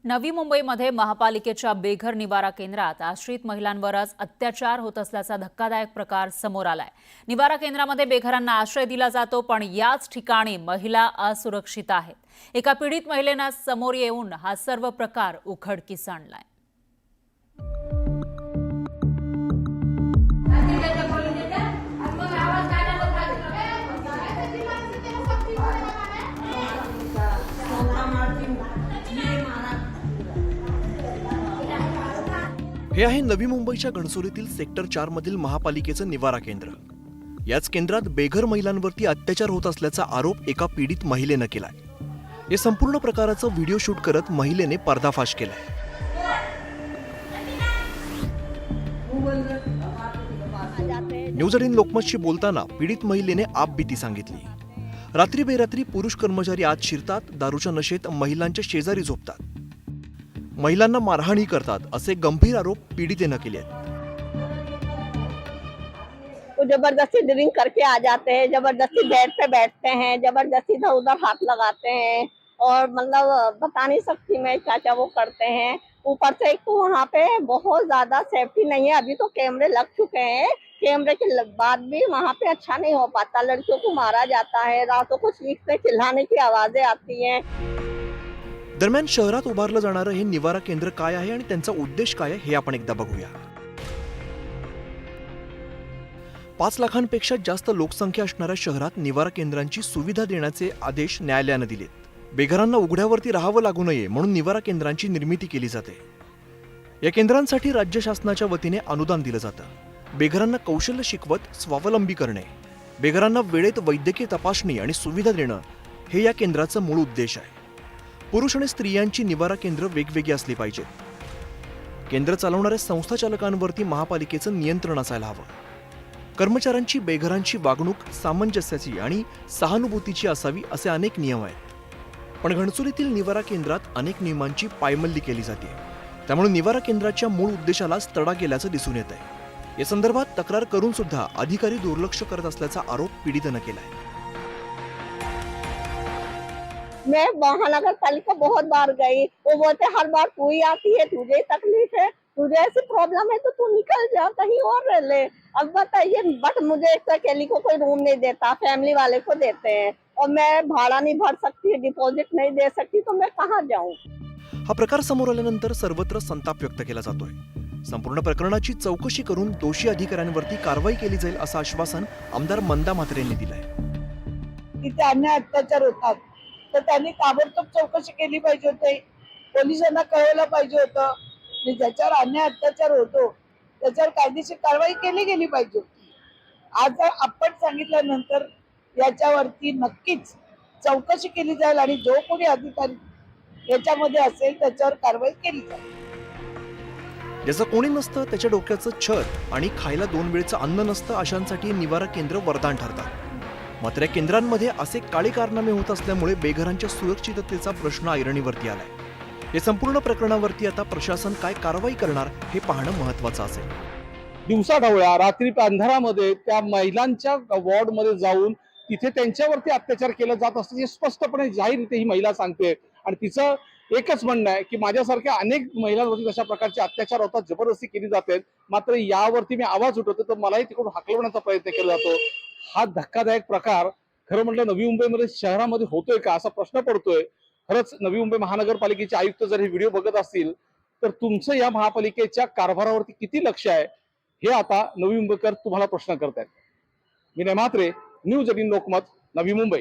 नवी मुंबईमध्ये महापालिकेच्या बेघर निवारा केंद्रात आश्रित महिलांवरच अत्याचार होत असल्याचा धक्कादायक प्रकार समोर आलाय। निवारा केंद्रामध्ये बेघरांना आश्रय दिला जातो, पण याच ठिकाणी महिला असुरक्षित आहेत। एका पीडित महिलेने समोर येऊन हा सर्व प्रकार उघडकीस आणलाय। हे आहे नवी मुंबईच्या घणसोलीतील सेक्टर 4 मधील महापालिकेचं निवारा केंद्र। याच केंद्रात बेघर महिलांवरती अत्याचार होत असल्याचा आरोप एका पीडित महिलेने केलाय। या संपूर्ण प्रकाराचा व्हिडिओ शूट करत महिलेने पर्दाफाश केलाय। न्यूज 18 लोकमतशी बोलताना पीडित महिलेने आपबीती सांगितली। रात्री बेरात्री पुरुष कर्मचारी आत शिरतात, दारूच्या नशेत महिलांच्या शेजारी झोपतात, महिलांना मारहाणी करतात, असे गंभीर आरोप पीडितेने केले आहेत। वो जबरदस्ती ड्रिंक करके आ जाते हैं, जबरदस्ती बेड पे बैठते हैं, जबरदस्ती इधर उधर हाथ लगाते हैं और मतलब बता नहीं सकती मैं क्या क्या वो करते हैं। ऊपर से एक तो वहाँ पे बहुत ज्यादा सेफ्टी नहीं है। अभी तो कैमरे लग चुके हैं, कैमरे के बाद भी वहाँ पे अच्छा नहीं हो पाता। लड़कियों को मारा जाता है, रातों को चीखने चिल्लाने की आवाजें आती हैं। दरम्यान शहरात उभारलं जाणारं हे निवारा केंद्र काय आहे आणि त्यांचा उद्देश काय आहे हे आपण एकदा बघूया। 5 लाखांपेक्षा जास्त लोकसंख्या असणाऱ्या शहरात निवारा केंद्रांची सुविधा देण्याचे आदेश न्यायालयाने दिलेत। बेघरांना उघड्यावरती राहावं लागू नये म्हणून निवारा केंद्रांची निर्मिती केली जाते। या केंद्रांसाठी राज्य शासनाच्या वतीने अनुदान दिलं जातं। बेघरांना कौशल्य शिकवत स्वावलंबी करणे, बेघरांना वेळेत वैद्यकीय तपासणी आणि सुविधा देणं हे या केंद्राचं मूळ उद्देश आहे। पुरुष आणि स्त्रियांची निवारा केंद्र वेगवेगळी असली पाहिजेत। केंद्र चालवणाऱ्या संस्था चालकांवरती महापालिकेचं नियंत्रण असायला हवं। कर्मचाऱ्यांची बेघरांची वागणूक सामंजस्याची आणि सहानुभूतीची असावी असे अनेक नियम आहेत। पण घणसोलीतील निवारा केंद्रात अनेक नियमांची पायमल्ली केली जाते, त्यामुळे निवारा केंद्राच्या मूळ उद्देशालाच तडा गेल्याचं दिसून येत आहे। या संदर्भात तक्रार करून सुद्धा अधिकारी दुर्लक्ष करत असल्याचा आरोप पीडितेने केलाय। मैं महानगर पालिका बहुत बार गई, वो बोलते हर बार तू ही आती है, तुझे तकलीफ है, तुझे ऐसी प्रॉब्लम है तो तू निकल जा, कहीं और रह ले। अब बताइए, बट मुझे एक तो अकेली को कोई रूम नहीं देता, फैमिली वाले को देते हैं और मैं भाड़ा नहीं भर सकती, डिपॉजिट नहीं दे सकती, तो मैं कहाँ जाऊँ। हा प्रकार समोर आल्यानंतर सर्वत्र संताप व्यक्त केला जातोय। संपूर्ण प्रकरणाची चौकशी करून दोषी अधिकाऱ्यांवरती कारवाई केली जाईल असं आश्वासन आमदार मंदा म्हात्रे यांनी दिलंय। तिथे अन्याय अत्याचार होतात तर त्यांनी ताबडतोब चौकशी केली पाहिजे होती, पोलिसांना कळवलं पाहिजे होतं आणि ज्याच्यावर अन्याय अत्याचार होतो त्याच्यावर कायदेशीर कारवाई केली गेली पाहिजे होती। आज आपण सांगितल्यानंतर याच्यावरती नक्कीच चौकशी केली जाईल आणि जो कोणी अधिकारी याच्यामध्ये असेल त्याच्यावर कारवाई केली जाईल। ज्याचं कोणी नसतं, त्याच्या डोक्याचं छत आणि खायला 2 वेळचं अन्न नसतं, अशांसाठी निवारा केंद्र वरदान ठरतात। मात्र या केंद्रांमध्ये असे काळे कारनामे होत असल्यामुळे बेघरांच्या सुरक्षिततेचा प्रश्न ऐरणीवरती आलाय। या संपूर्ण प्रकरणावरती आता प्रशासन काय कारवाई करणार हे पाहणं महत्त्वाचं असेल। दिवसाढवळ्या रात्री अंधारामध्ये त्या महिलांच्या वॉर्डमध्ये जाऊन तिथे त्यांच्यावरती अत्याचार केला जात असल्याचे स्पष्टपणे जाहीररीत्या ही महिला सांगते आणि तिचं एकच म्हणणं आहे की माझ्यासारख्या अनेक महिलांवरती अशा प्रकारचे अत्याचार होतात, जबरदस्ती केली जाते, मात्र यावरती मी आवाज उठवतो तर मलाही तिकडून हाकलवण्याचा प्रयत्न केला जातो। हा धक्कादायक प्रकार खरं म्हटलं नवी मुंबईमध्ये शहरामध्ये होतोय का असा प्रश्न पडतोय। खरंच नवी मुंबई महानगरपालिकेचे आयुक्त जर हे व्हिडिओ बघत असतील तर तुमचं या महापालिकेच्या कारभारावरती किती लक्ष आहे हे आता नवी मुंबईकर तुम्हाला प्रश्न करतायत। मी म्हात्रे, न्यूज 18 लोकमत, नवी मुंबई।